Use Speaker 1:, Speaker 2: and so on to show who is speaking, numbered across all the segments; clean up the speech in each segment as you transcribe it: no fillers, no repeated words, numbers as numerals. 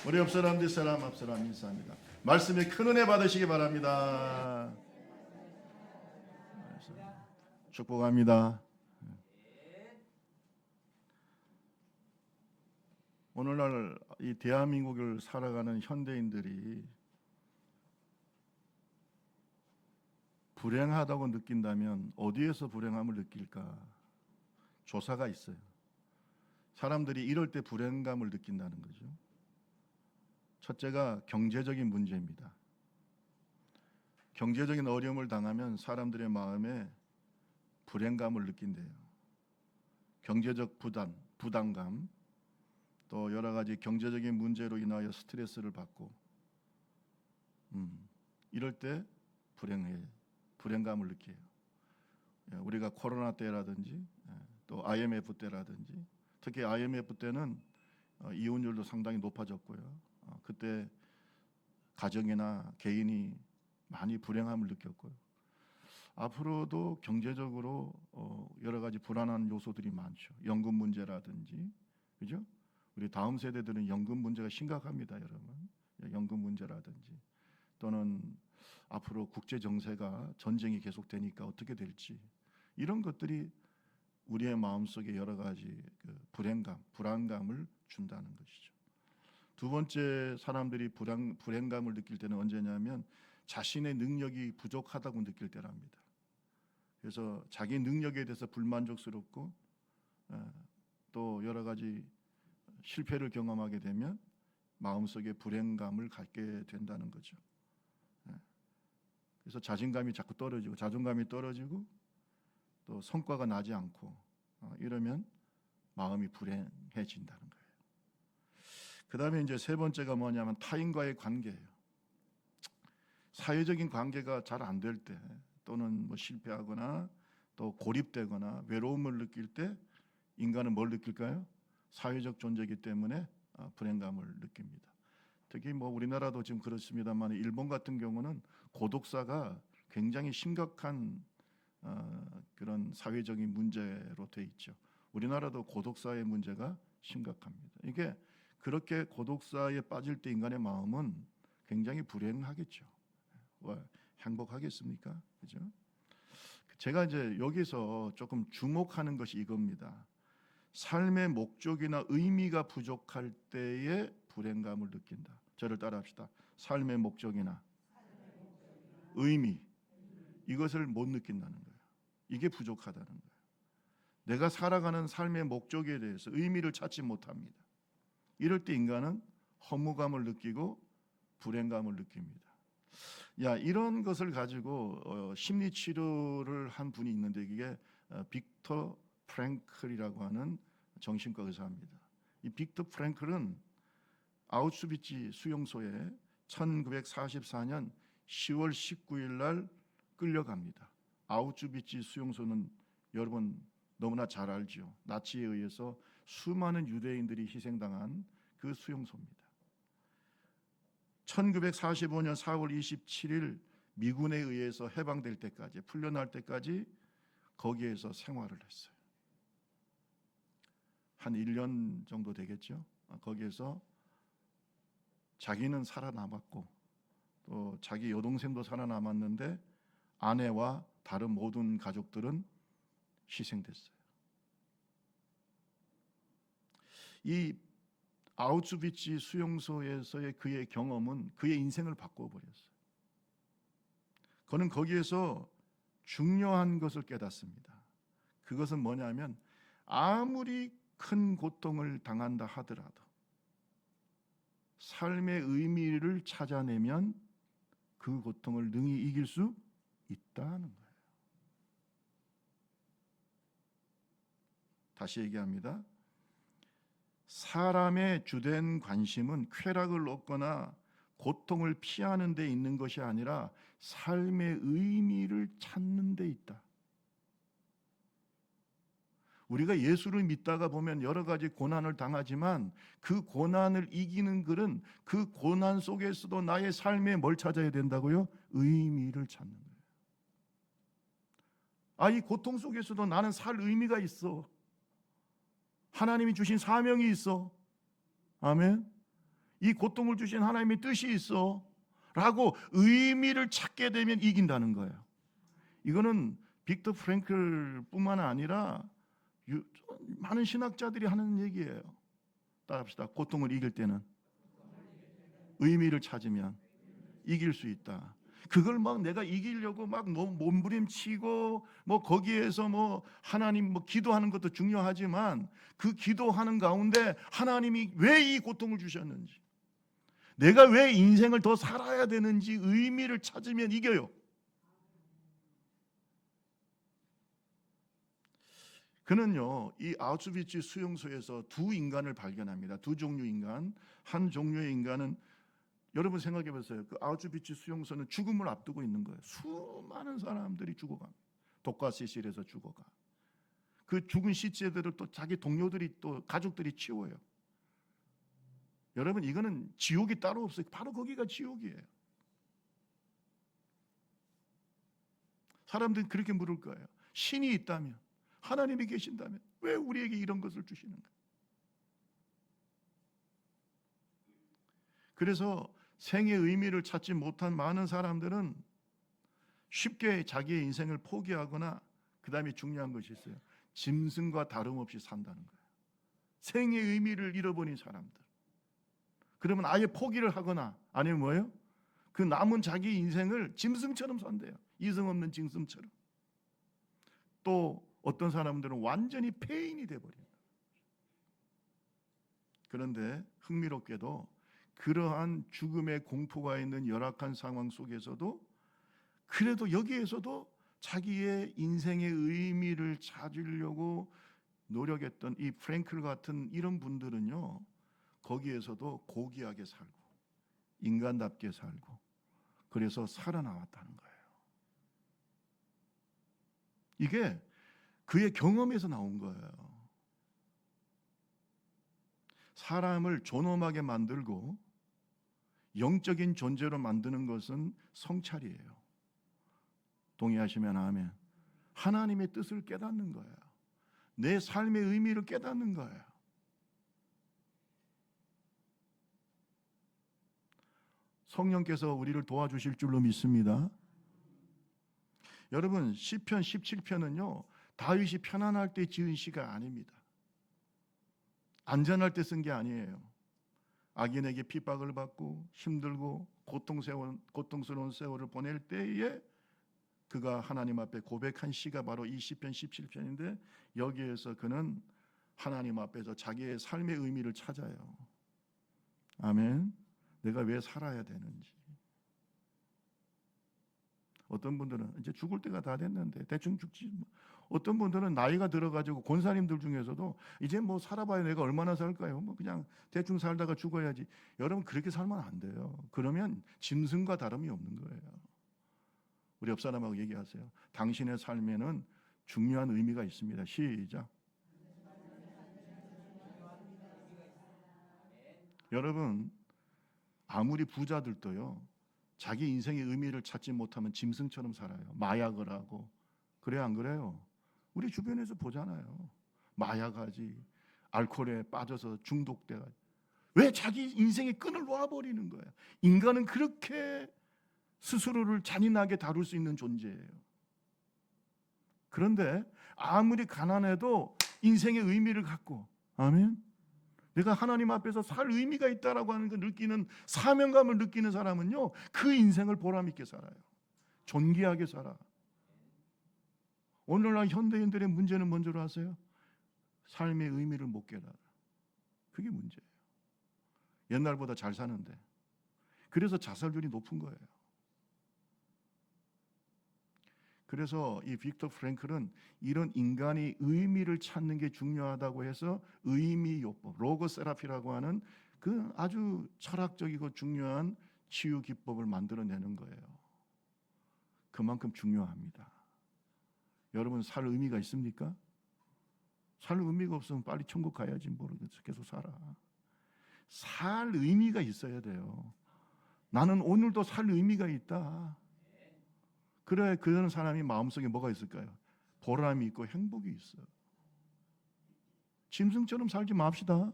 Speaker 1: 우리 옆 사람 뒷 사람 앞 사람 인사합니다. 말씀에 큰 은혜 받으시기 바랍니다. 축복합니다. 오늘날 이 대한민국을 살아가는 현대인들이 불행하다고 느낀다면 어디에서 불행함을 느낄까? 조사가 있어요. 사람들이 이럴 때 불행감을 느낀다는 거죠. 첫째가 경제적인 문제입니다. 경제적인 어려움을 당하면 사람들의 마음에 불행감을 느낀대요. 경제적 부담감, 또 여러 가지 경제적인 문제로 인하여 스트레스를 받고, 이럴 때 불행감을 느껴요. 우리가 코로나 때라든지 또 IMF 때라든지, 특히 IMF 때는 이혼율도 상당히 높아졌고요. 그때 가정이나 개인이 많이 불행함을 느꼈고요. 앞으로도 경제적으로 여러 가지 불안한 요소들이 많죠. 연금 문제라든지, 그죠? 우리 다음 세대들은 연금 문제가 심각합니다, 여러분. 연금 문제라든지, 또는 앞으로 국제 정세가 전쟁이 계속되니까 어떻게 될지, 이런 것들이 우리의 마음속에 여러 가지 불안감을 준다는 것이죠. 두 번째, 사람들이 불행감을 느낄 때는 언제냐면 자신의 능력이 부족하다고 느낄 때랍니다. 그래서 자기 능력에 대해서 불만족스럽고 또 여러 가지 실패를 경험하게 되면 마음속에 불행감을 갖게 된다는 거죠. 그래서 자신감이 자꾸 떨어지고, 자존감이 떨어지고, 또 성과가 나지 않고, 이러면 마음이 불행해진다는 거예요. 그 다음에 이제 세 번째가 뭐냐면 타인과의 관계예요. 사회적인 관계가 잘 안 될 때, 또는 뭐 실패하거나 또 고립되거나 외로움을 느낄 때 인간은 뭘 느낄까요? 사회적 존재이기 때문에 불행감을 느낍니다. 특히 뭐 우리나라도 지금 그렇습니다만 일본 같은 경우는 고독사가 굉장히 심각한 그런 사회적인 문제로 돼 있죠. 우리나라도 고독사의 문제가 심각합니다. 이게 그렇게 고독사에 빠질 때 인간의 마음은 굉장히 불행하겠죠. 행복하겠습니까? 그죠? 제가 이제 여기서 조금 주목하는 것이 이겁니다. 삶의 목적이나 의미가 부족할 때에 불행감을 느낀다. 저를 따라합시다. 삶의 목적이나 의미, 이것을 못 느낀다는 거예요. 이게 부족하다는 거예요. 내가 살아가는 삶의 목적에 대해서 의미를 찾지 못합니다. 이럴 때 인간은 허무감을 느끼고 불행감을 느낍니다. 이런 것을 가지고 심리 치료를 한 분이 있는데, 이게 빅터 프랭클이라고 하는 정신과 의사입니다. 이 빅터 프랭클은 아우슈비츠 수용소에 1944년 10월 19일 날 끌려갑니다. 아우슈비츠 수용소는 여러분 너무나 잘 알죠. 나치에 의해서 수많은 유대인들이 희생당한 그 수용소입니다. 1945년 4월 27일 미군에 의해서 해방될 때까지, 풀려날 때까지 거기에서 생활을 했어요. 한 1년 정도 되겠죠. 거기에서 자기는 살아남았고 또 자기 여동생도 살아남았는데 아내와 다른 모든 가족들은 희생됐어요. 이 아우슈비츠 수용소에서의 그의 경험은 그의 인생을 바꿔버렸어요. 그는 거기에서 중요한 것을 깨닫습니다. 그것은 뭐냐면 아무리 큰 고통을 당한다 하더라도 삶의 의미를 찾아내면 그 고통을 능히 이길 수 있다는 거예요. 다시 얘기합니다. 사람의 주된 관심은 쾌락을 얻거나 고통을 피하는 데 있는 것이 아니라 삶의 의미를 찾는 데 있다. 우리가 예수를 믿다가 보면 여러 가지 고난을 당하지만 그 고난을 이기는 글은 그 고난 속에서도 나의 삶에 뭘 찾아야 된다고요? 의미를 찾는 거예요. 이 고통 속에서도 나는 살 의미가 있어. 하나님이 주신 사명이 있어. 아멘. 이 고통을 주신 하나님의 뜻이 있어 라고 의미를 찾게 되면 이긴다는 거예요. 이거는 빅터 프랭클 뿐만 아니라 많은 신학자들이 하는 얘기예요. 따라합시다. 고통을 이길 때는 의미를 찾으면 이길 수 있다. 그걸 막 내가 이기려고 막 몸부림치고 거기에서 하나님 기도하는 것도 중요하지만 그 기도하는 가운데 하나님이 왜 이 고통을 주셨는지, 내가 왜 인생을 더 살아야 되는지 의미를 찾으면 이겨요. 그는요, 이 아우슈비츠 수용소에서 두 인간을 발견합니다. 두 종류 인간. 한 종류의 인간은, 여러분 생각해 보세요. 그 아우슈비츠 수용소는 죽음을 앞두고 있는 거예요. 수많은 사람들이 죽어갑니다. 독가스실에서 죽어가. 그 죽은 시체들을 또 자기 동료들이 또 가족들이 치워요. 여러분, 이거는 지옥이 따로 없어요. 바로 거기가 지옥이에요. 사람들은 그렇게 물을 거예요. 신이 있다면, 하나님이 계신다면 왜 우리에게 이런 것을 주시는가? 그래서 생의 의미를 찾지 못한 많은 사람들은 쉽게 자기의 인생을 포기하거나, 그 다음에 중요한 것이 있어요. 짐승과 다름없이 산다는 거예요. 생의 의미를 잃어버린 사람들. 그러면 아예 포기를 하거나, 아니면 뭐예요? 그 남은 자기 인생을 짐승처럼 산대요. 이성 없는 짐승처럼. 또 어떤 사람들은 완전히 폐인이 돼버린다. 그런데 흥미롭게도 그러한 죽음의 공포가 있는 열악한 상황 속에서도, 그래도 여기에서도 자기의 인생의 의미를 찾으려고 노력했던 이 프랭클 같은 이런 분들은요, 거기에서도 고귀하게 살고 인간답게 살고, 그래서 살아나왔다는 거예요. 이게 그의 경험에서 나온 거예요. 사람을 존엄하게 만들고 영적인 존재로 만드는 것은 성찰이에요. 동의하시면 아멘. 하나님의 뜻을 깨닫는 거예요. 내 삶의 의미를 깨닫는 거예요. 성령께서 우리를 도와주실 줄로 믿습니다. 여러분, 시편 17편은요 다윗이 편안할 때 지은 시가 아닙니다. 안전할 때 쓴 게 아니에요. 악인에게 핍박을 받고 힘들고 고통스러운 세월을 보낼 때에 그가 하나님 앞에 고백한 시가 바로 이 시편 17편인데, 여기에서 그는 하나님 앞에서 자기의 삶의 의미를 찾아요. 아멘. 내가 왜 살아야 되는지. 어떤 분들은 이제 죽을 때가 다 됐는데 대충 죽지. 어떤 분들은 나이가 들어가지고 권사님들 중에서도 이제 살아봐야 내가 얼마나 살까요? 그냥 대충 살다가 죽어야지. 여러분, 그렇게 살면 안 돼요. 그러면 짐승과 다름이 없는 거예요. 우리 옆 사람하고 얘기하세요. 당신의 삶에는 중요한 의미가 있습니다. 시작. 여러분, 아무리 부자들도요, 자기 인생의 의미를 찾지 못하면 짐승처럼 살아요. 마약을 하고. 그래요, 안 그래요? 우리 주변에서 보잖아요. 마약하지, 알코올에 빠져서 중독돼가. 왜 자기 인생의 끈을 놓아버리는 거예요? 인간은 그렇게 스스로를 잔인하게 다룰 수 있는 존재예요. 그런데 아무리 가난해도 인생의 의미를 갖고, 아멘, 내가 하나님 앞에서 살 의미가 있다라고 하는 걸 느끼는, 사명감을 느끼는 사람은요, 그 인생을 보람 있게 살아요. 존귀하게 살아. 오늘날 현대인들의 문제는 뭔지 아세요? 삶의 의미를 못 깨달아. 그게 문제예요. 옛날보다 잘 사는데. 그래서 자살률이 높은 거예요. 그래서 이 빅터 프랭클은 이런 인간이 의미를 찾는 게 중요하다고 해서 의미요법, 로고세라피라고 하는 그 아주 철학적이고 중요한 치유 기법을 만들어내는 거예요. 그만큼 중요합니다. 여러분, 살 의미가 있습니까? 살 의미가 없으면 빨리 천국 가야지, 모르겠어. 계속 살아. 살 의미가 있어야 돼요. 나는 오늘도 살 의미가 있다. 그래, 그런 사람이 마음속에 뭐가 있을까요? 보람이 있고 행복이 있어요. 짐승처럼 살지 맙시다.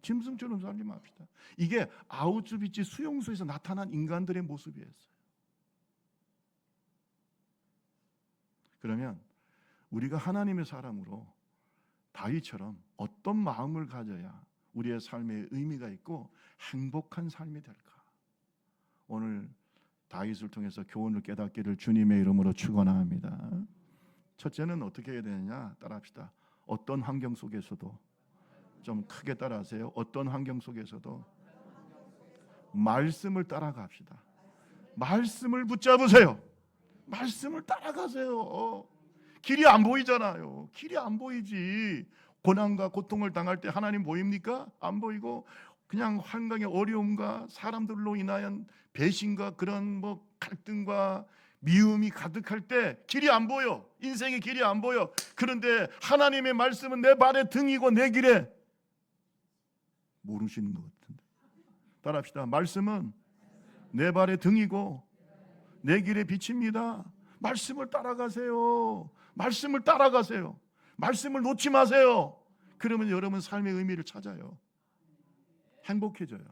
Speaker 1: 짐승처럼 살지 맙시다. 이게 아우슈비츠 수용소에서 나타난 인간들의 모습이었어요. 그러면 우리가 하나님의 사람으로 다윗처럼 어떤 마음을 가져야 우리의 삶에 의미가 있고 행복한 삶이 될까? 오늘 다윗을 통해서 교훈을 깨닫기를 주님의 이름으로 축원합니다. 첫째는 어떻게 해야 되느냐? 따라합시다. 어떤 환경 속에서도, 좀 크게 따라하세요. 어떤 환경 속에서도 말씀을 따라갑시다. 말씀을 붙잡으세요. 말씀을 따라가세요. 길이 안 보이잖아요. 길이 안 보이지. 고난과 고통을 당할 때 하나님 보입니까? 안 보이고 그냥 환경의 어려움과 사람들로 인하여 배신과 그런 갈등과 미움이 가득할 때 길이 안 보여. 인생의 길이 안 보여. 그런데 하나님의 말씀은 내 발의 등이고 내 길에, 모르시는 것 같은데 따라합시다. 말씀은 내 발의 등이고 내 길의 빛입니다. 말씀을 따라가세요. 말씀을 따라가세요. 말씀을 놓지 마세요. 그러면 여러분 삶의 의미를 찾아요. 행복해져요.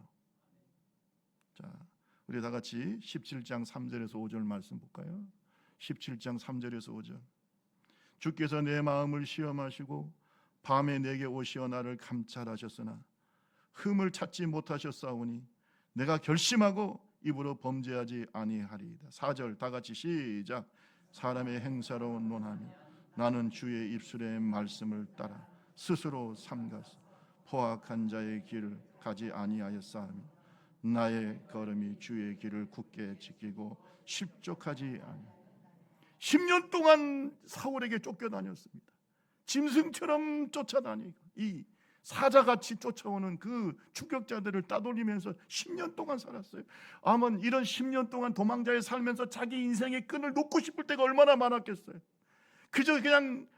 Speaker 1: 자, 우리 다 같이 17장 3절에서 5절 말씀 볼까요? 17장 3절에서 5절. 주께서 내 마음을 시험하시고 밤에 내게 오시어 나를 감찰하셨으나 흠을 찾지 못하셨사오니 내가 결심하고 입으로 범죄하지 아니하리이다. 4절 다 같이 시작. 사람의 행사로 논하며 나는 주의 입술의 말씀을 따라 스스로 삼가서 포악한 자의 길을 가지 아니하였사오니 나의 걸음이 주의 길을 굳게 지키고 실족하지 아니. 10년 동안 사울에게 쫓겨다녔습니다. 짐승처럼 쫓아다니고 이 사자같이 쫓아오는 그 추격자들을 따돌리면서 10년 동안 살았어요. 아마 이런 10년 동안 도망자에 살면서 자기 인생의 끈을 놓고 싶을 때가 얼마나 많았겠어요. 그저 그냥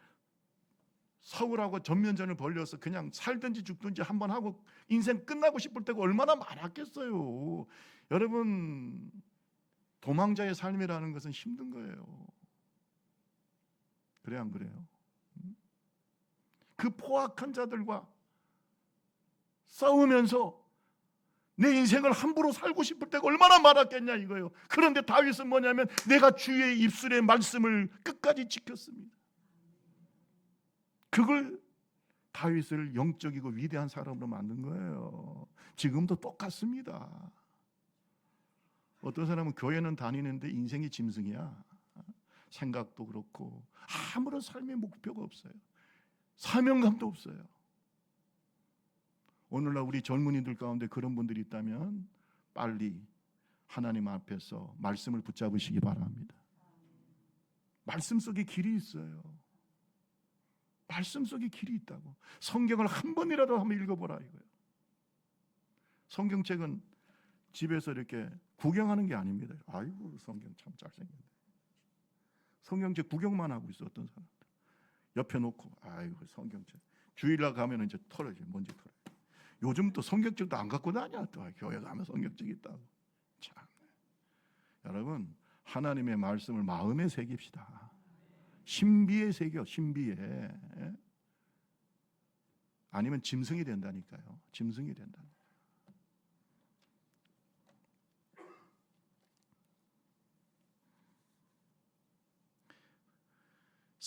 Speaker 1: 사울하고 전면전을 벌려서 그냥 살든지 죽든지 한번 하고 인생 끝나고 싶을 때가 얼마나 많았겠어요. 여러분, 도망자의 삶이라는 것은 힘든 거예요. 그래 안 그래요? 그 포악한 자들과 싸우면서 내 인생을 함부로 살고 싶을 때가 얼마나 많았겠냐 이거예요. 그런데 다윗은 뭐냐면 내가 주의 입술의 말씀을 끝까지 지켰습니다. 그걸 다윗을 영적이고 위대한 사람으로 만든 거예요. 지금도 똑같습니다. 어떤 사람은 교회는 다니는데 인생이 짐승이야. 생각도 그렇고 아무런 삶의 목표가 없어요. 사명감도 없어요. 오늘날 우리 젊은이들 가운데 그런 분들이 있다면 빨리 하나님 앞에서 말씀을 붙잡으시기 바랍니다. 말씀 속에 길이 있어요. 말씀 속에 길이 있다고. 성경을 한 번이라도 한번 읽어보라 이거예요. 성경책은 집에서 이렇게 구경하는 게 아닙니다. 아이고 성경 참 잘생겼네. 성경책 구경만 하고 있어 어떤 사람들. 옆에 놓고 아이고 성경책. 주일날 가면 이제 털어져 먼지 털어요. 요즘 또 성경책도 안 갖고 다녀. 또 교회 가면 성경책이 있다고. 참. 여러분 하나님의 말씀을 마음에 새깁시다. 신비에 새겨. 신비에. 아니면 짐승이 된다니까요. 짐승이 된다니까요.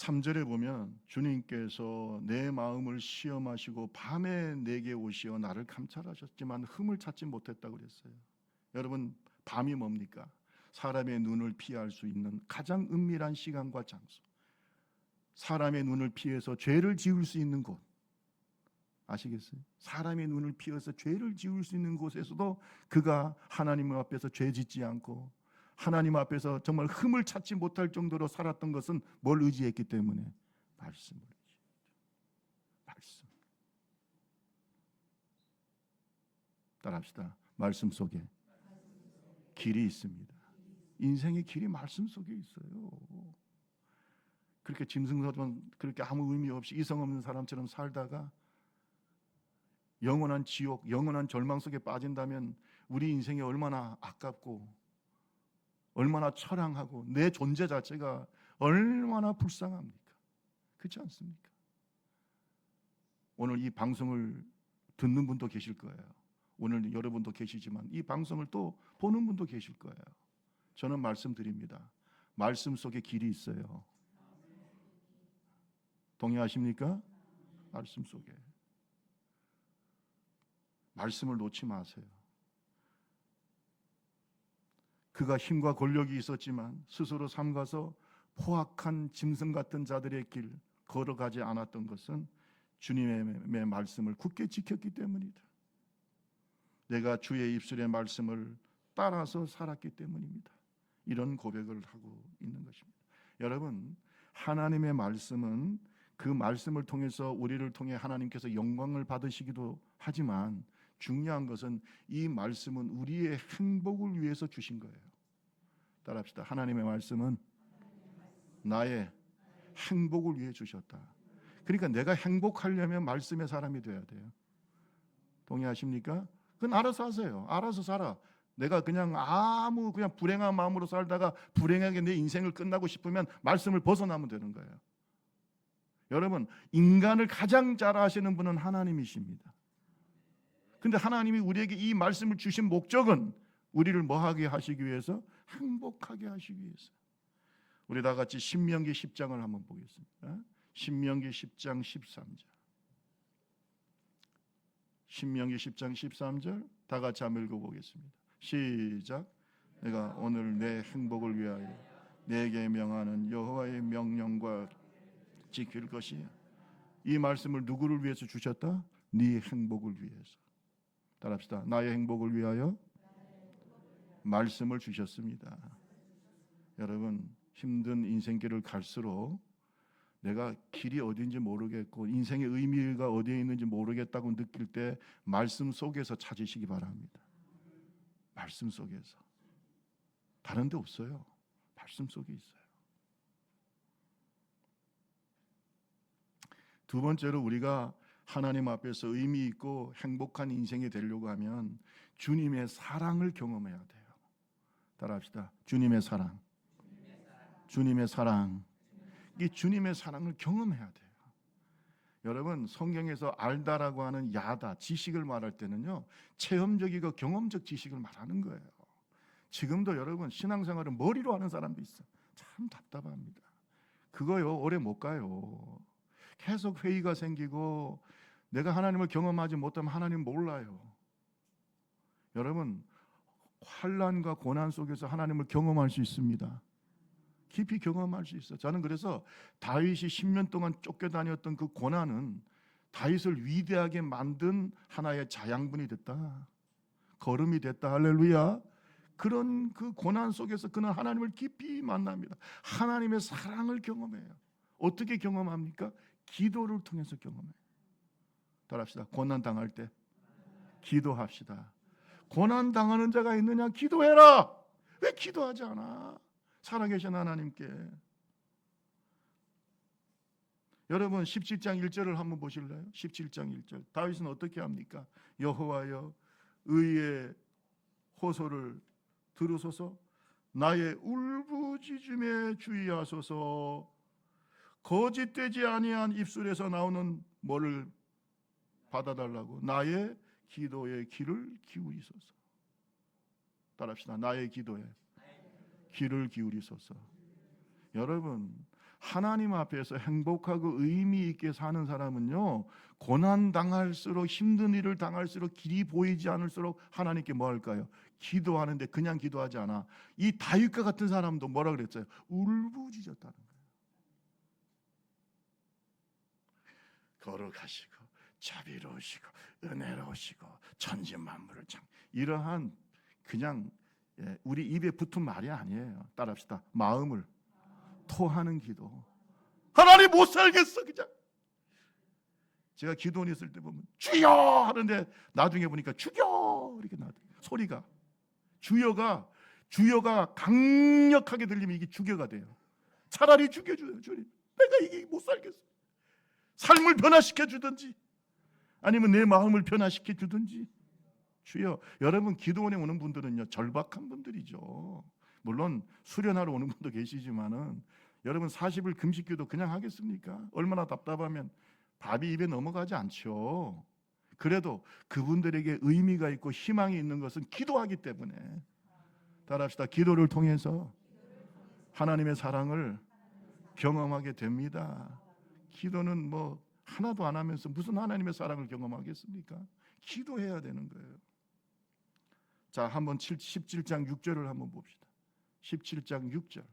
Speaker 1: 3절에 보면 주님께서 내 마음을 시험하시고 밤에 내게 오시어 나를 감찰하셨지만 흠을 찾지 못했다고 그랬어요. 여러분 밤이 뭡니까? 사람의 눈을 피할 수 있는 가장 은밀한 시간과 장소. 사람의 눈을 피해서 죄를 지을 수 있는 곳. 아시겠어요? 사람의 눈을 피해서 죄를 지을 수 있는 곳에서도 그가 하나님 앞에서 죄 짓지 않고 하나님 앞에서 정말 흠을 찾지 못할 정도로 살았던 것은 뭘 의지했기 때문에? 말씀을 의지했죠. 말씀. 따라합시다. 말씀 속에 길이 있습니다. 인생의 길이 말씀 속에 있어요. 그렇게 짐승처럼 그렇게 아무 의미 없이 이성 없는 사람처럼 살다가 영원한 지옥, 영원한 절망 속에 빠진다면 우리 인생이 얼마나 아깝고 얼마나 처량하고 내 존재 자체가 얼마나 불쌍합니까? 그렇지 않습니까? 오늘 이 방송을 듣는 분도 계실 거예요. 오늘 여러분도 계시지만 이 방송을 또 보는 분도 계실 거예요. 저는 말씀드립니다. 말씀 속에 길이 있어요. 동의하십니까? 말씀 속에. 말씀을 놓지 마세요. 그가 힘과 권력이 있었지만 스스로 삼가서 포악한 짐승 같은 자들의 길 걸어가지 않았던 것은 주님의 말씀을 굳게 지켰기 때문이다. 내가 주의 입술의 말씀을 따라서 살았기 때문입니다. 이런 고백을 하고 있는 것입니다. 여러분, 하나님의 말씀은 그 말씀을 통해서 우리를 통해 하나님께서 영광을 받으시기도 하지만 중요한 것은 이 말씀은 우리의 행복을 위해서 주신 거예요. 따라합시다. 하나님의 말씀은 나의 행복을 위해 주셨다. 그러니까 내가 행복하려면 말씀의 사람이 돼야 돼요. 동의하십니까? 그건 알아서 하세요. 알아서 살아. 내가 그냥 그냥 불행한 마음으로 살다가 불행하게 내 인생을 끝나고 싶으면 말씀을 벗어나면 되는 거예요. 여러분, 인간을 가장 잘 아시는 분은 하나님이십니다. 근데 하나님이 우리에게 이 말씀을 주신 목적은 우리를 뭐하게 하시기 위해서? 행복하게 하시기 위해서. 우리 다 같이 신명기 10장을 한번 보겠습니다. 신명기 10장 13절. 신명기 10장 13절 다 같이 한번 읽어보겠습니다. 시작. 내가 오늘 내 행복을 위하여 내게 명하는 여호와의 명령과 지킬 것이야. 이 말씀을 누구를 위해서 주셨다? 네 행복을 위해서. 따라합시다. 나의 행복을 위하여 말씀을 주셨습니다. 여러분, 힘든 인생길을 갈수록 내가 길이 어딘지 모르겠고 인생의 의미가 어디에 있는지 모르겠다고 느낄 때 말씀 속에서 찾으시기 바랍니다. 말씀 속에서. 다른 데 없어요. 말씀 속에 있어요. 두 번째로 우리가 하나님 앞에서 의미 있고 행복한 인생이 되려고 하면 주님의 사랑을 경험해야 돼요. 따라합시다. 주님의 사랑. 주님의 사랑. 이 주님의 사랑을 경험해야 돼요. 여러분, 성경에서 알다라고 하는 야다, 지식을 말할 때는요, 체험적이고 경험적 지식을 말하는 거예요. 지금도 여러분 신앙생활을 머리로 하는 사람도 있어요. 참 답답합니다. 그거요 오래 못 가요. 계속 회의가 생기고 내가 하나님을 경험하지 못하면 하나님 몰라요. 여러분, 환난과 고난 속에서 하나님을 경험할 수 있습니다. 깊이 경험할 수 있어요. 저는 그래서 다윗이 10년 동안 쫓겨다녔던 그 고난은 다윗을 위대하게 만든 하나의 자양분이 됐다. 걸음이 됐다. 할렐루야. 그런 그 고난 속에서 그는 하나님을 깊이 만납니다. 하나님의 사랑을 경험해요. 어떻게 경험합니까? 기도를 통해서 경험해요. 따라합시다. 고난 당할 때 기도합시다. 고난 당하는 자가 있느냐? 기도해라. 왜 기도하지 않아? 살아계신 하나님께. 여러분 17장 1절을 한번 보실래요? 17장 1절. 다윗은 어떻게 합니까? 여호와여 의의 호소를 들으소서. 나의 울부짖음에 주의하소서. 거짓되지 아니한 입술에서 나오는 뭐를 받아달라고? 나의 기도의 귀를 기울이소서. 따라합시다. 나의 기도에 귀를 기울이소서. 여러분, 하나님 앞에서 행복하고 의미 있게 사는 사람은요, 고난 당할수록, 힘든 일을 당할수록, 길이 보이지 않을수록 하나님께 뭐 할까요? 기도하는데 그냥 기도하지 않아. 이 다윗과 같은 사람도 뭐라 그랬어요? 울부짖었다는 거예요. 거룩하시고 자비로우시고 은혜로우시고 천지 만물을 참, 이러한 그냥 우리 입에 붙은 말이 아니에요. 따라합시다. 마음을 토하는 기도. 하나님 못 살겠어 그냥. 제가 기도원 있을 때 보면 주여 하는데 나중에 보니까 죽여 이렇게 나와요. 소리가 주여가 강력하게 들리면 이게 죽여가 돼요. 차라리 죽여줘요. 주님, 내가 이게 못 살겠어. 삶을 변화시켜 주든지 아니면 내 마음을 변화시켜 주든지. 주여. 여러분, 기도원에 오는 분들은요 절박한 분들이죠. 물론 수련하러 오는 분도 계시지만은 여러분 40일 금식기도 그냥 하겠습니까? 얼마나 답답하면 밥이 입에 넘어가지 않죠. 그래도 그분들에게 의미가 있고 희망이 있는 것은 기도하기 때문에. 따라합시다. 기도를 통해서 하나님의 사랑을 경험하게 됩니다. 기도는 뭐 하나도 안 하면서 무슨 하나님의 사랑을 경험하겠습니까? 기도해야 되는 거예요. 자, 한번 17장 6절을 한번 봅시다. 17장 6절.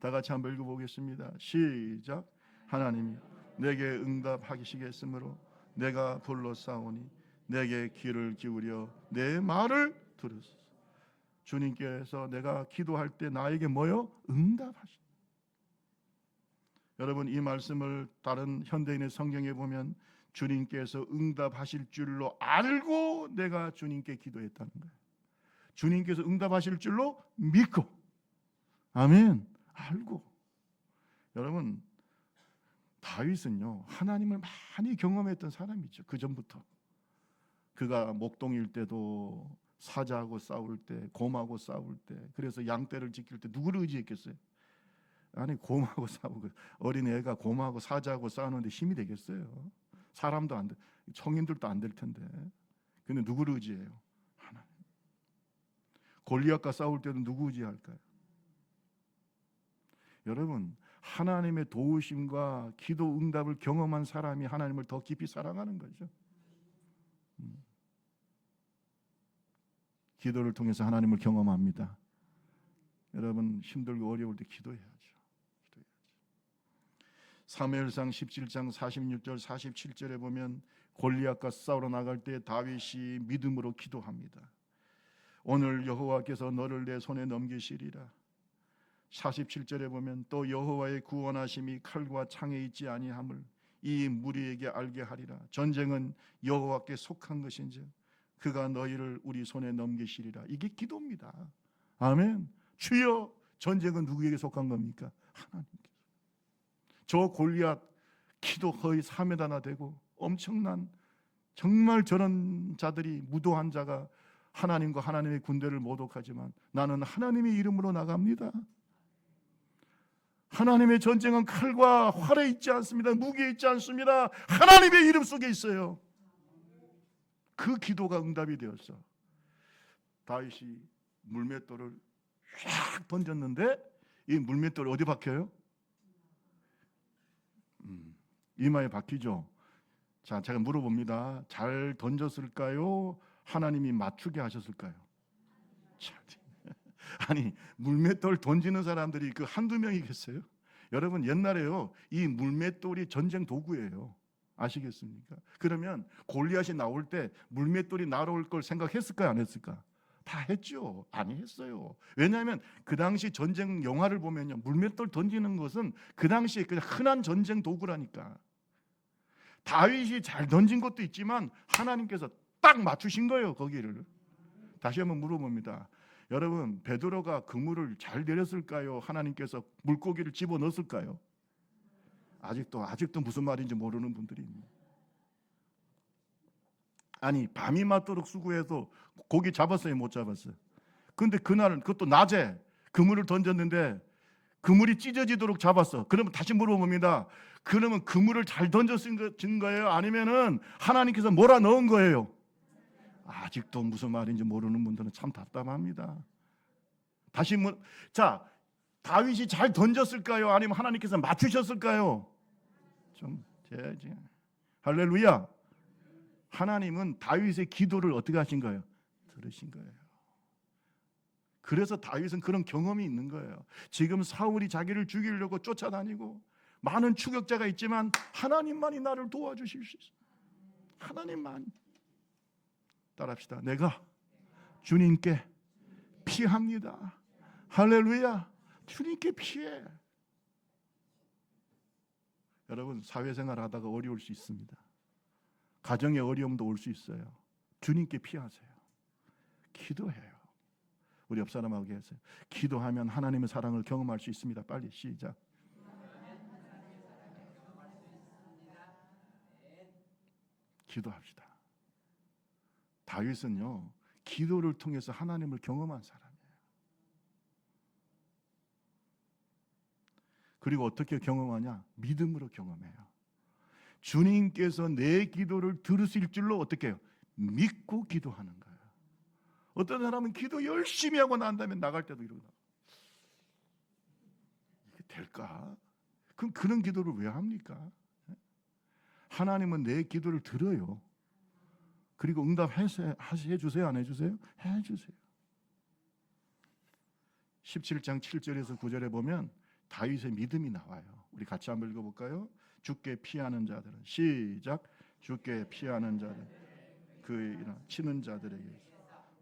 Speaker 1: 다 같이 한번 읽어보겠습니다. 시작. 하나님이 내게 응답하시겠으므로 내가 불러싸오니 내게 귀를 기울여 내 말을 들으소서. 주님께서 내가 기도할 때 나에게 뭐요? 응답하시. 여러분, 이 말씀을 다른 현대인의 성경에 보면 주님께서 응답하실 줄로 알고 내가 주님께 기도했다는 거예요. 주님께서 응답하실 줄로 믿고, 아멘, 알고. 여러분, 다윗은요 하나님을 많이 경험했던 사람이죠. 그 전부터. 그가 목동일 때도, 사자하고 싸울 때, 곰하고 싸울 때, 그래서 양떼를 지킬 때 누구를 의지했겠어요? 아니, 곰하고 싸우고, 어린 애가 곰하고 사자하고 싸우는데 힘이 되겠어요? 사람도 안 돼, 청인들도 안 될 텐데. 근데 누구를 의지해요? 하나님. 골리앗과 싸울 때도 누구 의지할까요? 여러분, 하나님의 도우심과 기도 응답을 경험한 사람이 하나님을 더 깊이 사랑하는 거죠. 기도를 통해서 하나님을 경험합니다. 여러분, 힘들고 어려울 때 기도해야죠. 사무엘상 17장 46절 47절에 보면 골리앗과 싸우러 나갈 때 다윗이 믿음으로 기도합니다. 오늘 여호와께서 너를 내 손에 넘기시리라. 47절에 보면 또 여호와의 구원하심이 칼과 창에 있지 아니함을 이 무리에게 알게 하리라. 전쟁은 여호와께 속한 것인지 그가 너희를 우리 손에 넘기시리라. 이게 기도입니다. 아멘. 주여, 전쟁은 누구에게 속한 겁니까? 하나님께. 저 골리앗 키도 거의 3m나 되고 엄청난, 정말 저런 자들이, 무도한 자가 하나님과 하나님의 군대를 모독하지만 나는 하나님의 이름으로 나갑니다. 하나님의 전쟁은 칼과 활에 있지 않습니다. 무기에 있지 않습니다. 하나님의 이름 속에 있어요. 그 기도가 응답이 되었어. 다윗이 물맷돌을 휙 던졌는데 이 물맷돌이 어디 박혀요? 이마에 박히죠. 자, 제가 물어봅니다. 잘 던졌을까요? 하나님이 맞추게 하셨을까요? 아니, 물맷돌 던지는 사람들이 그 한두 명이겠어요? 여러분, 옛날에요 이 물맷돌이 전쟁 도구예요. 아시겠습니까? 그러면 골리앗이 나올 때 물맷돌이 날아올 걸 생각했을까요? 안 했을까? 다 했죠. 아니, 했어요. 왜냐하면 그 당시 전쟁 영화를 보면요, 물맷돌 던지는 것은 그 당시에 그냥 흔한 전쟁 도구라니까. 다윗이 잘 던진 것도 있지만 하나님께서 딱 맞추신 거예요, 거기를. 다시 한번 물어봅니다. 여러분, 베드로가 그물을 잘 내렸을까요? 하나님께서 물고기를 집어넣었을까요? 아직도 무슨 말인지 모르는 분들이 있네. 아니, 밤이 맞도록 수고해서 고기 잡았어요, 못 잡았어요? 근데 그날은, 그것도 낮에 그물을 던졌는데 그물이 찢어지도록 잡았어. 그러면 다시 물어봅니다. 그러면 그물을 잘 던졌은 거예요? 아니면은 하나님께서 몰아 넣은 거예요? 아직도 무슨 말인지 모르는 분들은 참 답답합니다. 다시 자, 다윗이 잘 던졌을까요? 아니면 하나님께서 맞추셨을까요? 할렐루야. 하나님은 다윗의 기도를 어떻게 하신 거예요? 들으신 거예요. 그래서 다윗은 그런 경험이 있는 거예요. 지금 사울이 자기를 죽이려고 쫓아다니고 많은 추격자가 있지만 하나님만이 나를 도와주실 수 있어요. 하나님만. 따라합시다. 내가 주님께 피합니다. 할렐루야. 주님께 피해. 여러분, 사회생활 하다가 어려울 수 있습니다. 가정의 어려움도 올 수 있어요. 주님께 피하세요. 기도해요. 우리 옆 사람하고 하세요. 기도하면 하나님의 사랑을 경험할 수 있습니다. 빨리 시작. 기도합시다. 다윗은요, 기도를 통해서 하나님을 경험한 사람이에요. 그리고 어떻게 경험하냐? 믿음으로 경험해요. 주님께서 내 기도를 들으실 줄로 어떻게 해요? 믿고 기도하는 거예요. 어떤 사람은 기도 열심히 하고 난 다음에 나갈 때도 이러고 이게 될까? 그럼 그런 기도를 왜 합니까? 하나님은 내 기도를 들어요. 그리고 응답해 주세요? 안 해주세요? 해주세요. 17장 7절에서 9절에 보면 다윗의 믿음이 나와요. 우리 같이 한번 읽어볼까요? 주께 피하는 자들은 시작. 주께 피하는 자들 그 치는 자들에게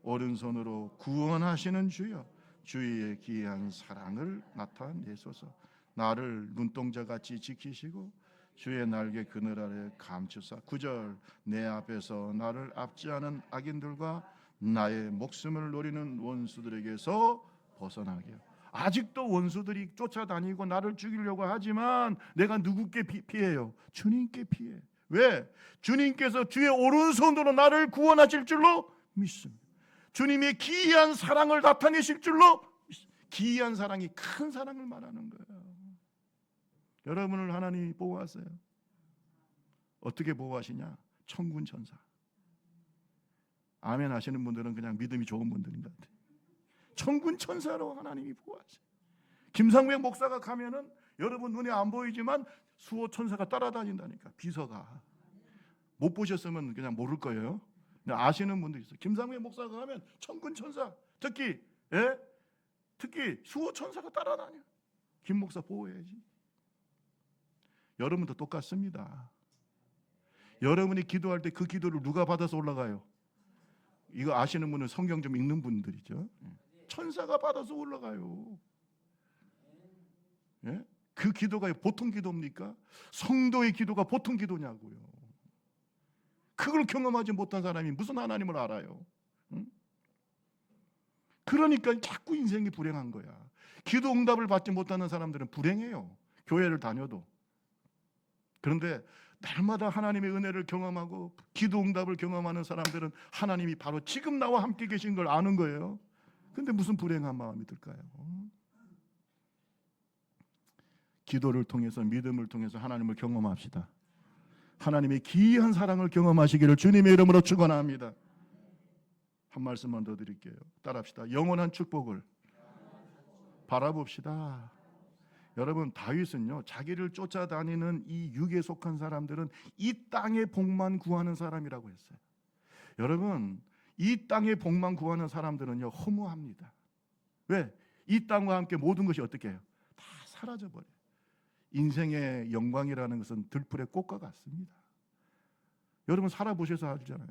Speaker 1: 오른손으로 구원하시는 주여 주의 기이한 사랑을 나타내소서. 나를 눈동자같이 지키시고 주의 날개 그늘 아래 감추사. 9절 내 앞에서 나를 압제하는 악인들과 나의 목숨을 노리는 원수들에게서 벗어나게. 아직도 원수들이 쫓아다니고 나를 죽이려고 하지만 내가 누구께 피해요? 주님께 피해. 왜? 주님께서 주의 오른손으로 나를 구원하실 줄로 믿습니다. 주님의 기이한 사랑을 나타내실 줄로 믿습니다. 기이한 사랑이 큰 사랑을 말하는 거예요. 여러분을 하나님이 보호하세요. 어떻게 보호하시냐? 천군 천사. 아멘 하시는 분들은 그냥 믿음이 좋은 분들인 것 같아요. 천군 천사로 하나님이 보호하세요. 김상회 목사가 가면은 여러분 눈에 안 보이지만 수호 천사가 따라다닌다니까. 비서가. 못 보셨으면 그냥 모를 거예요. 근데 아시는 분도 있어요. 김상회 목사가 가면 천군 천사, 특히 수호 천사가 따라다녀. 김 목사 보호해야지. 여러분도 똑같습니다. 여러분이 기도할 때 그 기도를 누가 받아서 올라가요? 이거 아시는 분은 성경 좀 읽는 분들이죠. 천사가 받아서 올라가요. 예? 그 기도가 보통 기도입니까? 성도의 기도가 보통 기도냐고요. 그걸 경험하지 못한 사람이 무슨 하나님을 알아요? 응? 그러니까 자꾸 인생이 불행한 거야. 기도 응답을 받지 못하는 사람들은 불행해요. 교회를 다녀도. 그런데 날마다 하나님의 은혜를 경험하고 기도 응답을 경험하는 사람들은 하나님이 바로 지금 나와 함께 계신 걸 아는 거예요. 근데 무슨 불행한 마음이 들까요? 기도를 통해서 믿음을 통해서 하나님을 경험합시다. 하나님의 기이한 사랑을 경험하시기를 주님의 이름으로 축원합니다. 한 말씀만 더 드릴게요. 따라합시다. 영원한 축복을 바라봅시다. 여러분 다윗은요 자기를 쫓아다니는 이 육에 속한 사람들은 이 땅의 복만 구하는 사람이라고 했어요. 여러분 이 땅의 복만 구하는 사람들은요 허무합니다. 왜? 이 땅과 함께 모든 것이 어떻게 해요? 다 사라져버려요. 인생의 영광이라는 것은 들풀의 꽃과 같습니다. 여러분 살아보셔서 알잖아요.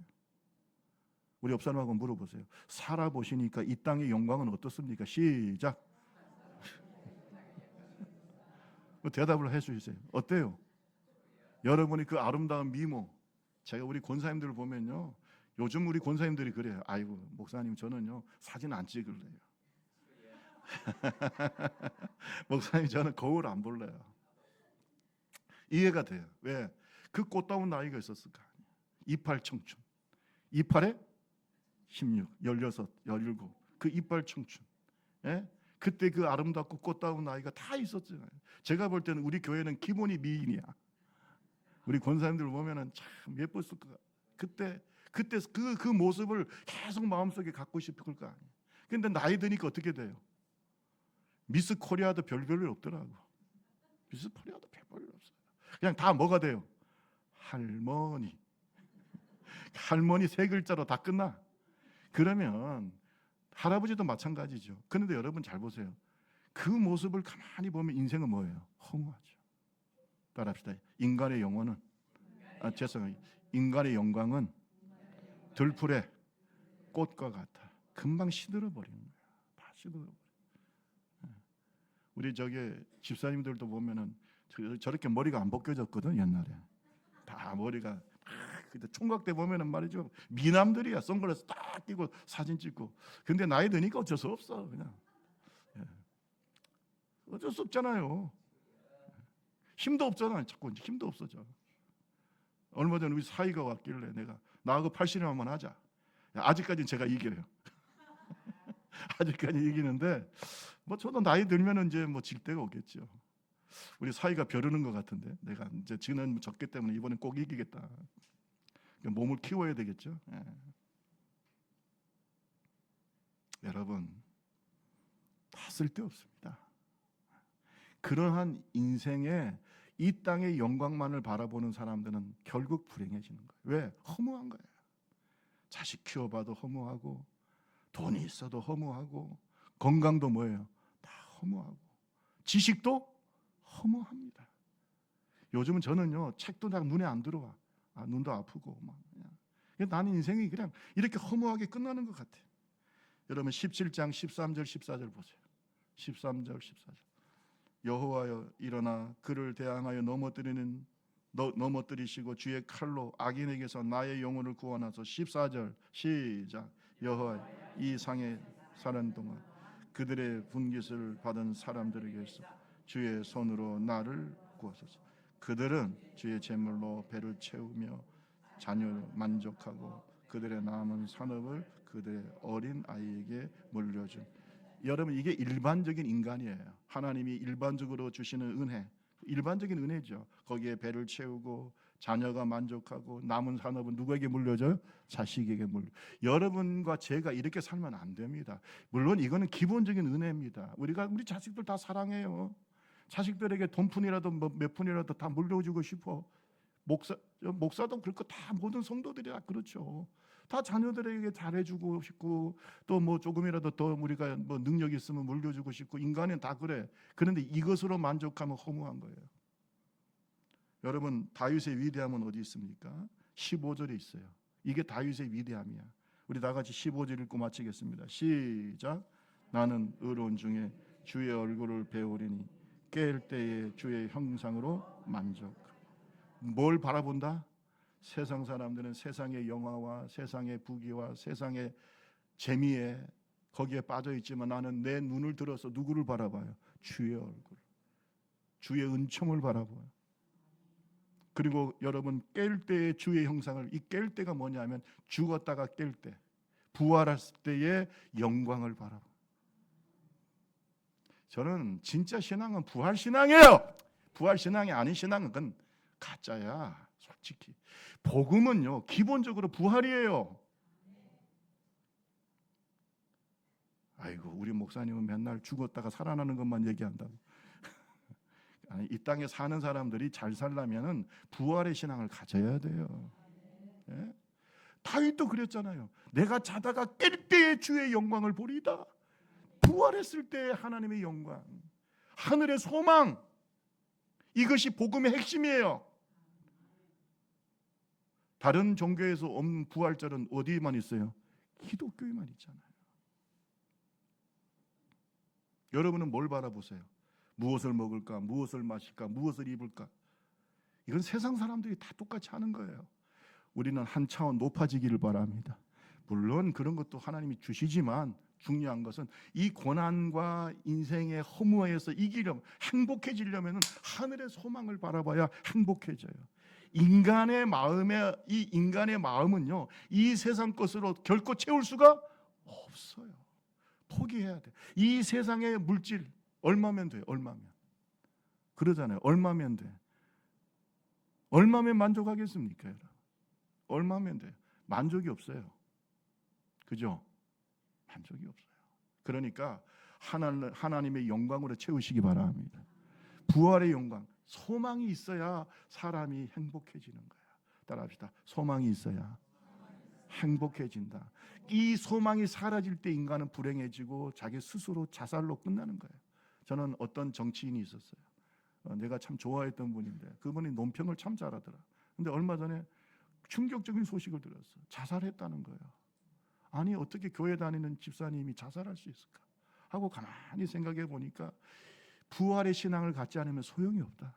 Speaker 1: 우리 옆 사람하고 물어보세요. 살아보시니까 이 땅의 영광은 어떻습니까? 시작. 대답을 해주세요. 어때요? 여러분이 그 아름다운 미모, 제가 우리 권사님들을 보면요, 요즘 우리 권사님들이 그래요. 아이고 목사님 저는요 사진 안 찍을래요. 목사님 저는 거울 안 볼래요. 이해가 돼요. 왜? 그 꽃다운 나이가 있었을 거 아니에요. 28 청춘, 28에 16, 16, 17, 그 이빨 청춘. 예? 그때 그 아름답고 꽃다운 나이가 다 있었잖아요. 제가 볼 때는 우리 교회는 기본이 미인이야. 우리 권사님들 보면은 참 예뻤을 것 같아요. 그때 그 모습을 계속 마음속에 갖고 싶을 거 아니에요. 근데 나이 드니까 어떻게 돼요? 미스 코리아도 별별 일 없더라고. 미스 코리아도 별별 일 없어요. 그냥 다 뭐가 돼요? 할머니. 할머니 세 글자로 다 끝나. 그러면 할아버지도 마찬가지죠. 그런데 여러분 잘 보세요. 그 모습을 가만히 보면 인생은 뭐예요? 허무하죠. 따라합시다. 인간의 영혼은 죄송해요. 인간의 영광은 들풀의 꽃과 같아. 금방 시들어 버리는 거야. 다 시들어 버려. 우리 집사님들도 보면은 저렇게 머리가 안 벗겨졌거든 옛날에. 다 머리가 근데 총각 때 보면은 말이죠 미남들이야. 선글라스 딱 끼고 사진 찍고. 근데 나이 드니까 어쩔 수 없어 그냥. 어쩔 수 없잖아요. 힘도 없잖아. 자꾸 힘도 없어져. 얼마 전에 우리 사이가 왔길래 내가 나하고 80년 한번 하자. 아직까지는 제가 이겨요. 아직까지 이기는데 뭐 저도 나이 들면은 이제 뭐 질 때가 오겠죠. 우리 사이가 벼르는 것 같은데, 내가 이제 지는 졌기 때문에 이번엔 꼭 이기겠다. 몸을 키워야 되겠죠. 예. 여러분, 다 쓸데없습니다. 그러한 인생에 이 땅의 영광만을 바라보는 사람들은 결국 불행해지는 거예요. 왜? 허무한 거예요. 자식 키워봐도 허무하고, 돈이 있어도 허무하고, 건강도 뭐예요? 다 허무하고, 지식도 허무합니다. 요즘은 저는요, 책도 다 눈에 안 들어와. 눈도 아프고 막 그냥. 나는 인생이 그냥 이렇게 허무하게 끝나는 것 같아요. 여러분 17장 13절 14절 보세요. 13절 14절. 여호와여 일어나 그를 대항하여 넘어뜨리시고 주의 칼로 악인에게서 나의 영혼을 구원하소. 14절 시작. 여호와 이 상에 사는 동안 그들의 분깃을 받은 사람들에게서 주의 손으로 나를 구하소서. 그들은 주의 제물로 배를 채우며 자녀를 만족하고 그들의 남은 산업을 그들의 어린 아이에게 물려준. 여러분, 이게 일반적인 인간이에요. 하나님이 일반적으로 주시는 은혜, 일반적인 은혜죠. 거기에 배를 채우고 자녀가 만족하고 남은 산업은 누구에게 물려줘요? 자식에게 물려. 여러분과 제가 이렇게 살면 안 됩니다. 물론 이거는 기본적인 은혜입니다. 우리 자식들 다 사랑해요. 자식들에게 돈 푼이라도 몇 푼이라도 다 물려주고 싶어. 목사도 그렇고 다 모든 성도들이 다 그렇죠. 다 자녀들에게 잘해주고 싶고 또 뭐 조금이라도 더 우리가 뭐 능력 있으면 물려주고 싶고 인간은 다 그래. 그런데 이것으로 만족하면 허무한 거예요. 여러분 다윗의 위대함은 어디 있습니까? 15절에 있어요. 이게 다윗의 위대함이야. 우리 다 같이 15절 읽고 마치겠습니다. 시작. 나는 의로운 중에 주의 얼굴을 배우리니 깰 때에 주의 형상으로 만족. 뭘 바라본다? 세상 사람들은 세상의 영화와 세상의 부귀와 세상의 재미에 거기에 빠져 있지만 나는 내 눈을 들어서 누구를 바라봐요? 주의 얼굴, 주의 은총을 바라봐요. 그리고 여러분 깰 때의 주의 형상을, 이 깰 때가 뭐냐면 죽었다가 깰 때, 부활했을 때의 영광을 바라봐. 저는 진짜 신앙은 부활 신앙이에요. 부활 신앙이 아닌 신앙은 그건 가짜야. 솔직히 복음은요 기본적으로 부활이에요. 아이고 우리 목사님은 맨날 죽었다가 살아나는 것만 얘기한다고. 아니, 이 땅에 사는 사람들이 잘 살려면은 부활의 신앙을 가져야 돼요. 예? 다윗도 그랬잖아요. 내가 자다가 깰 때의 주의 영광을 보리다. 부활했을 때의 하나님의 영광, 하늘의 소망, 이것이 복음의 핵심이에요. 다른 종교에서 없는 부활절은 어디에만 있어요? 기독교에만 있잖아요. 여러분은 뭘 바라보세요? 무엇을 먹을까? 무엇을 마실까? 무엇을 입을까? 이건 세상 사람들이 다 똑같이 하는 거예요. 우리는 한 차원 높아지기를 바랍니다. 물론 그런 것도 하나님이 주시지만 중요한 것은 이 고난과 인생의 허무에서 이기려면, 행복해지려면 하늘의 소망을 바라봐야 행복해져요. 인간의 마음은요 이 세상 것으로 결코 채울 수가 없어요. 포기해야 돼. 이 세상의 물질 얼마면 돼요? 얼마면 그러잖아요. 얼마면 돼? 얼마면 만족하겠습니까, 여러분? 얼마면 돼요? 만족이 없어요. 그죠? 만족이 없어요. 그러니까 하나님의 영광으로 채우시기 바랍니다. 부활의 영광, 소망이 있어야 사람이 행복해지는 거야. 따라합시다. 소망이 있어야 행복해진다. 이 소망이 사라질 때 인간은 불행해지고 자기 스스로 자살로 끝나는 거예요. 저는 어떤 정치인이 있었어요. 내가 참 좋아했던 분인데 그분이 논평을 참 잘하더라. 근데 얼마 전에 충격적인 소식을 들었어. 자살했다는 거예요. 아니 어떻게 교회 다니는 집사님이 자살할 수 있을까 하고 가만히 생각해 보니까 부활의 신앙을 갖지 않으면 소용이 없다.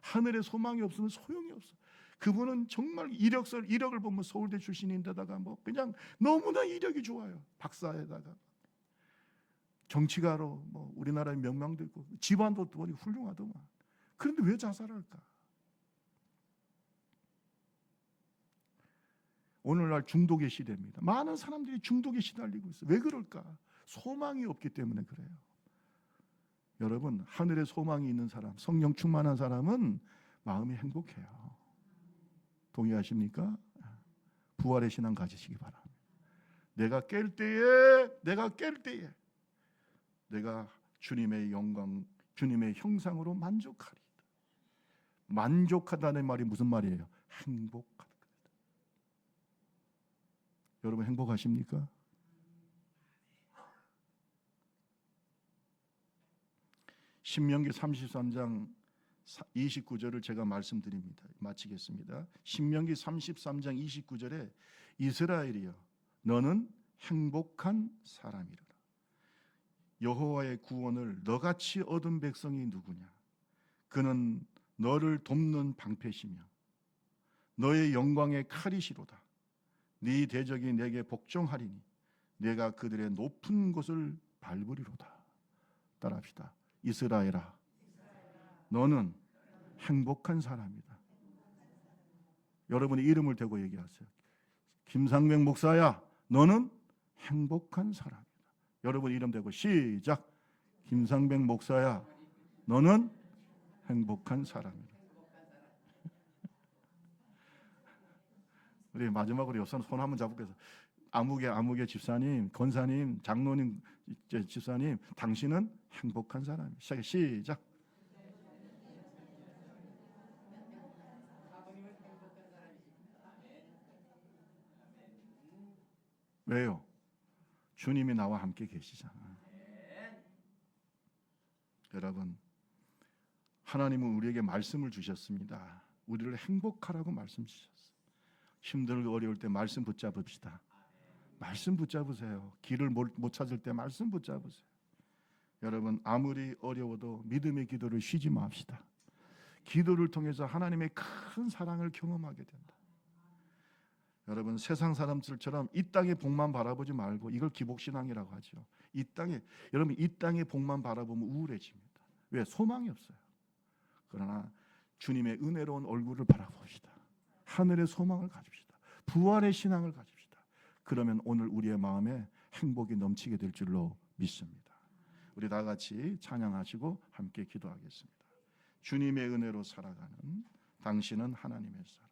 Speaker 1: 하늘의 소망이 없으면 소용이 없어. 그분은 정말 1억을 보면 서울대 출신인데다가 뭐 그냥 너무나 이력이 좋아요. 박사에다가 정치가로 뭐 우리나라의 명망도 있고 집안도 돈이 훌륭하더만. 그런데 왜 자살할까? 오늘날 중독의 시대입니다. 많은 사람들이 중독에 시달리고 있어요. 왜 그럴까? 소망이 없기 때문에 그래요. 여러분, 하늘에 소망이 있는 사람, 성령 충만한 사람은 마음이 행복해요. 동의하십니까? 부활의 신앙 가지시기 바랍니다. 내가 깰 때에 내가 주님의 영광, 주님의 형상으로 만족하리이다. 만족하다는 말이 무슨 말이에요? 행복하다. 여러분 행복하십니까? 신명기 33장 29절을 제가 말씀드립니다. 마치겠습니다. 신명기 33장 29절에 이스라엘이여 너는 행복한 사람이라. 여호와의 구원을 너같이 얻은 백성이 누구냐? 그는 너를 돕는 방패시며 너의 영광의 칼이시로다. 네 대적이 내게 복종하리니 내가 그들의 높은 곳을 밟으리로다. 따라합시다. 이스라엘아, 너는 행복한 사람이다. 여러분의 이름을 대고 얘기하세요. 김상백 목사야, 너는 행복한 사람이다. 여러분 이름 대고 시작. 김상백 목사야, 너는 행복한 사람이다. 우리 마지막으로 옆선 손 한번 잡을게요. 아무개 집사님, 권사님, 장로님, 집사님, 당신은 행복한 사람이에요. 시작. 왜요? 주님이 나와 함께 계시잖아. 여러분, 하나님은 우리에게 말씀을 주셨습니다. 우리를 행복하라고 말씀 주셨어요. 힘들고 어려울 때 말씀 붙잡읍시다. 말씀 붙잡으세요. 길을 못 찾을 때 말씀 붙잡으세요. 여러분, 아무리 어려워도 믿음의 기도를 쉬지 맙시다. 기도를 통해서 하나님의 큰 사랑을 경험하게 된다. 여러분, 세상 사람들처럼 이 땅의 복만 바라보지 말고, 이걸 기복신앙이라고 하죠. 여러분, 이 땅의 복만 바라보면 우울해집니다. 왜? 소망이 없어요. 그러나 주님의 은혜로운 얼굴을 바라봅시다. 하늘의 소망을 가집시다. 부활의 신앙을 가집시다. 그러면 오늘 우리의 마음에 행복이 넘치게 될 줄로 믿습니다. 우리 다 같이 찬양하시고 함께 기도하겠습니다. 주님의 은혜로 살아가는 당신은 하나님의 사람.